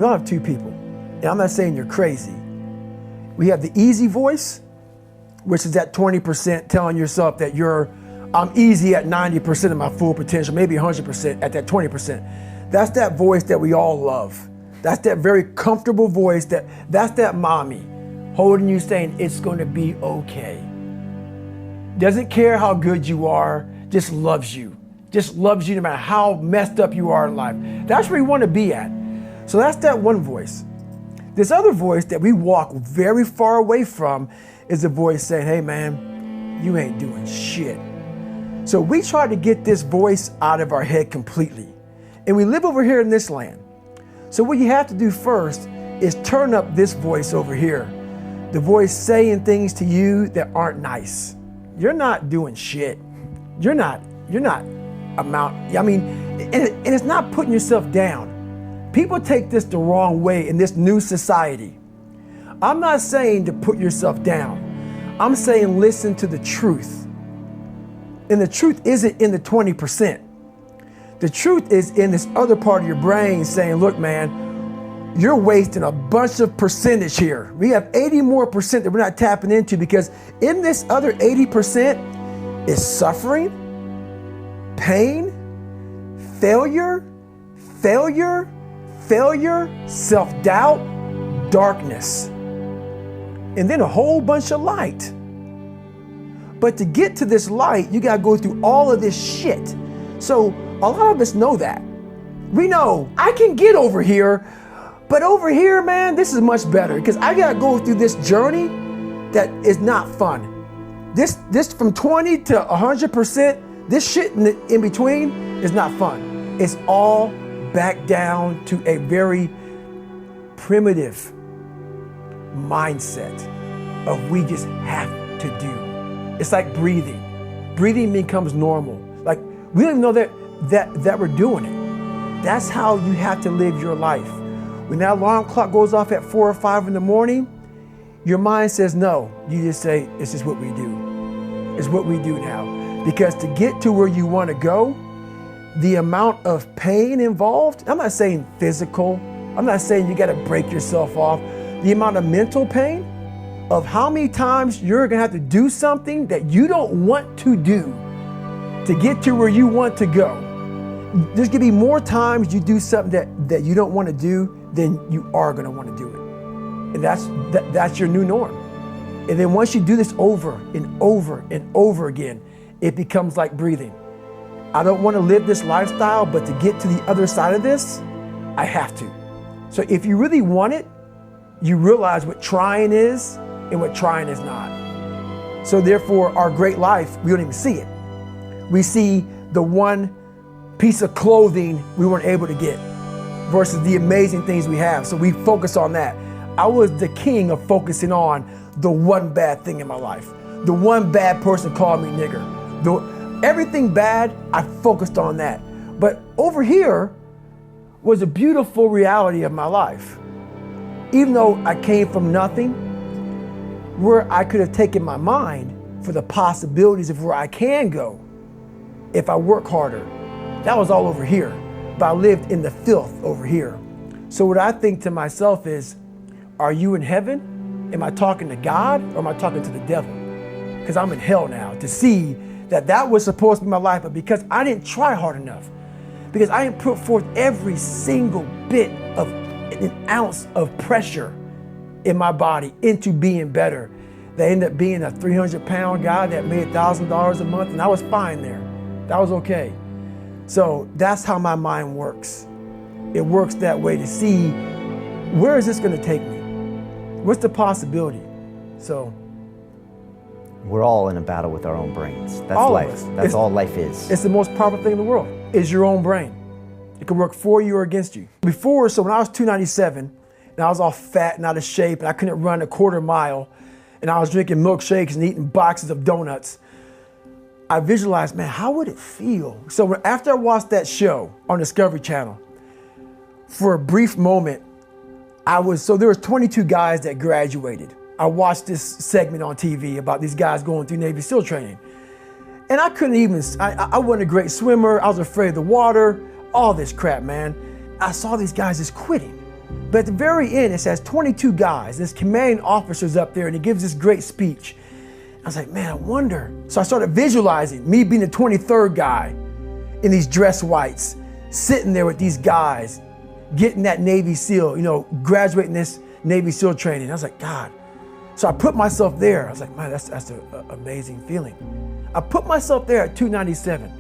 We all have two people. And I'm not saying you're crazy. We have the easy voice, which is that 20% telling yourself that I'm easy at 90% of my full potential, maybe 100% at that 20%. That's that voice that we all love. That's that very comfortable voice that's that mommy holding you saying it's going to be okay. Doesn't care how good you are, just loves you. Just loves you no matter how messed up you are in life. That's where you want to be at. So that's that one voice. This other voice that we walk very far away from is the voice saying, hey man, you ain't doing shit. So we try to get this voice out of our head completely. And we live over here in this land. So what you have to do first is turn up this voice over here. The voice saying things to you that aren't nice. You're not doing shit. You're not and it's not putting yourself down. People take this the wrong way in this new society. I'm not saying to put yourself down. I'm saying listen to the truth. And the truth isn't in the 20%. The truth is in this other part of your brain saying, look, man, you're wasting a bunch of percentage here. We have 80 more percent that we're not tapping into because in this other 80% is suffering, pain, failure, self-doubt, darkness, and then a whole bunch of light. But to get to this light, you gotta go through all of this shit. So a lot of us know that. We know I can get over here, but over here, man, this is much better because I gotta go through this journey that is not fun. This from 20 to 100%, this shit in between is not fun. It's all back down to a very primitive mindset of we just have to do. It's like breathing. Breathing becomes normal. Like we don't even know that we're doing it. That's how you have to live your life. When that alarm clock goes off at 4 or 5 in the morning, your mind says no. You just say, it's just what we do. It's what we do now. Because to get to where you want to go, the amount of pain involved, I'm not saying physical, I'm not saying you got to break yourself off. The amount of mental pain of how many times you're going to have to do something that you don't want to do to get to where you want to go. There's going to be more times you do something that you don't want to do than you are going to want to do it. And that's your new norm. And then once you do this over and over and over again, it becomes like breathing. I don't want to live this lifestyle, but to get to the other side of this, I have to. So if you really want it, you realize what trying is and what trying is not. So therefore, our great life, we don't even see it. We see the one piece of clothing we weren't able to get versus the amazing things we have. So we focus on that. I was the king of focusing on the one bad thing in my life. The one bad person called me nigger. Everything bad, I focused on that. But over here was a beautiful reality of my life. Even though I came from nothing, where I could have taken my mind for the possibilities of where I can go if I work harder. That was all over here, but I lived in the filth over here. So what I think to myself is, are you in heaven? Am I talking to God or am I talking to the devil? Because I'm in hell now to see that was supposed to be my life, but because I didn't try hard enough, because I didn't put forth every single bit of an ounce of pressure in my body into being better, they ended up being a 300-pound guy that made $1,000 a month, and I was fine there. That was okay. So that's how my mind works. It works that way to see, where is this going to take me? What's the possibility? So we're all in a battle with our own brains. That's all life. of us. That's all life is. It's the most powerful thing in the world, is your own brain. It can work for you or against you. Before, so when I was 297, and I was all fat and out of shape, and I couldn't run a quarter mile, and I was drinking milkshakes and eating boxes of donuts, I visualized, man, how would it feel? So after I watched that show on Discovery Channel, for a brief moment, there was 22 guys that graduated. I watched this segment on TV about these guys going through Navy SEAL training. And I couldn't even, I wasn't a great swimmer. I was afraid of the water, all this crap, man. I saw these guys just quitting. But at the very end, it says 22 guys. This commanding officer's up there and he gives this great speech. I was like, man, I wonder. So I started visualizing me being the 23rd guy in these dress whites, sitting there with these guys, getting that Navy SEAL, graduating this Navy SEAL training. I was like, God. So I put myself there. I was like, man, that's an amazing feeling. I put myself there at 297,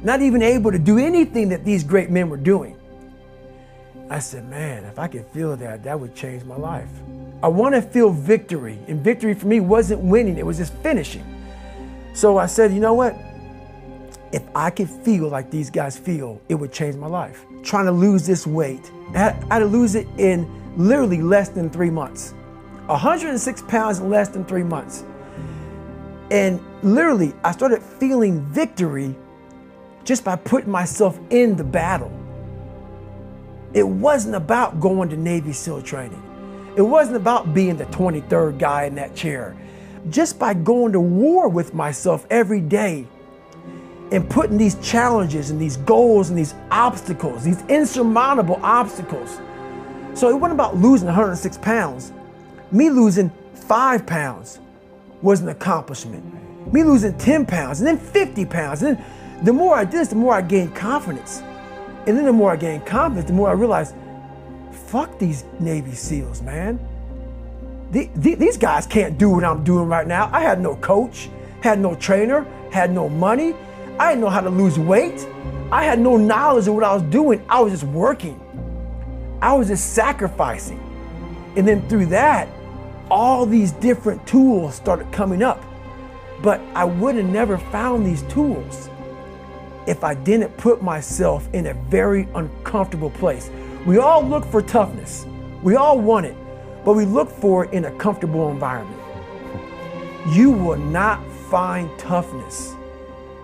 not even able to do anything that these great men were doing. I said, man, if I could feel that, that would change my life. I want to feel victory. And victory for me wasn't winning, it was just finishing. So I said, you know what? If I could feel like these guys feel, it would change my life. Trying to lose this weight. I had to lose it in literally less than 3 months. 106 pounds in less than 3 months. And literally, I started feeling victory just by putting myself in the battle. It wasn't about going to Navy SEAL training. It wasn't about being the 23rd guy in that chair. Just by going to war with myself every day and putting these challenges and these goals and these obstacles, these insurmountable obstacles. So it wasn't about losing 106 pounds. Me losing 5 pounds was an accomplishment. Me losing 10 pounds and then 50 pounds. And then the more I did this, the more I gained confidence. And then the more I gained confidence, the more I realized, fuck these Navy SEALs, man. These guys can't do what I'm doing right now. I had no coach, had no trainer, had no money. I didn't know how to lose weight. I had no knowledge of what I was doing. I was just working. I was just sacrificing. And then through that, all these different tools started coming up. But I would have never found these tools if I didn't put myself in a very uncomfortable place. We all look for toughness. We all want it, but we look for it in a comfortable environment. You will not find toughness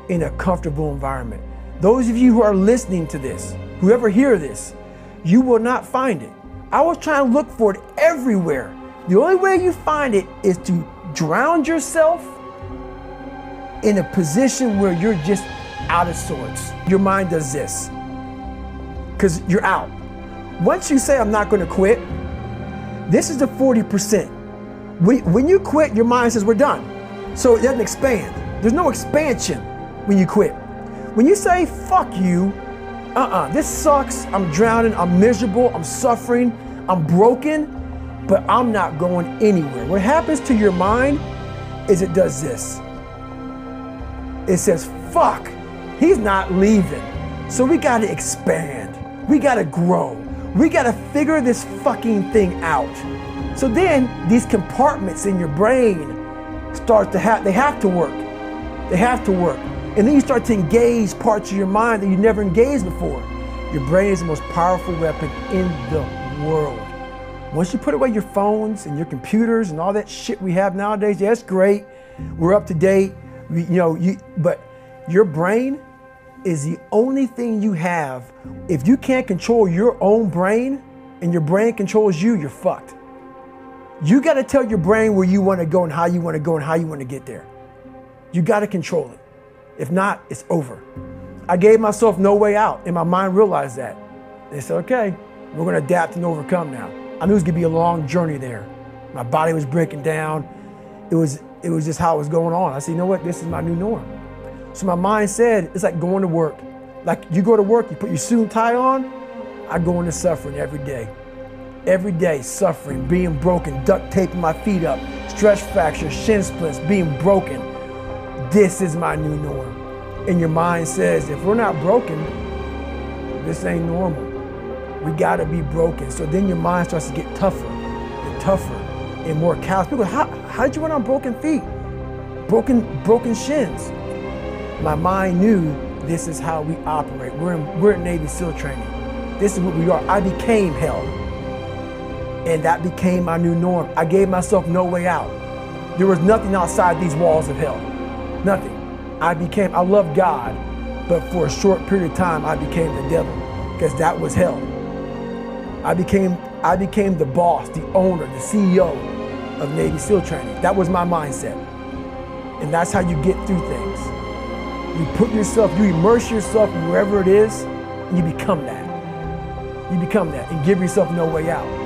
in a comfortable environment. Those of you who are listening to this, whoever hear this, you will not find it. I was trying to look for it everywhere. The only way you find it is to drown yourself in a position where you're just out of sorts. Your mind does this, because you're out. Once you say, I'm not going to quit, this is the 40%. When you quit, your mind says, we're done. So it doesn't expand. There's no expansion when you quit. When you say, fuck you, this sucks, I'm drowning, I'm miserable, I'm suffering, I'm broken, but I'm not going anywhere. What happens to your mind is it does this. It says, fuck, he's not leaving. So we gotta expand. We gotta grow. We gotta figure this fucking thing out. So then these compartments in your brain start to they have to work. They have to work. And then you start to engage parts of your mind that you never engaged before. Your brain is the most powerful weapon in the world. Once you put away your phones and your computers and all that shit we have nowadays, yeah, it's great. We're up to date. But your brain is the only thing you have. If you can't control your own brain and your brain controls you, you're fucked. You got to tell your brain where you want to go and how you want to go and how you want to get there. You got to control it. If not, it's over. I gave myself no way out, and my mind realized that. They said, okay, we're going to adapt and overcome now. I knew it was going to be a long journey there. My body was breaking down. It was just how it was going on. I said, you know what? This is my new norm. So my mind said, it's like going to work. Like you go to work, you put your suit and tie on. I go into suffering every day. Every day, suffering, being broken, duct taping my feet up, stress fractures, shin splints, being broken. This is my new norm. And your mind says, if we're not broken, this ain't normal. We gotta be broken. So then your mind starts to get tougher and tougher and more callous. People go, how did you run on broken feet? Broken shins. My mind knew this is how we operate. We're in Navy SEAL training. This is what we are. I became hell. And that became my new norm. I gave myself no way out. There was nothing outside these walls of hell. Nothing. I loved God, but for a short period of time, I became the devil, because that was hell. I became the boss, the owner, the CEO of Navy SEAL training. That was my mindset. And that's how you get through things. You immerse yourself in wherever it is, and you become that. you become that and give yourself no way out.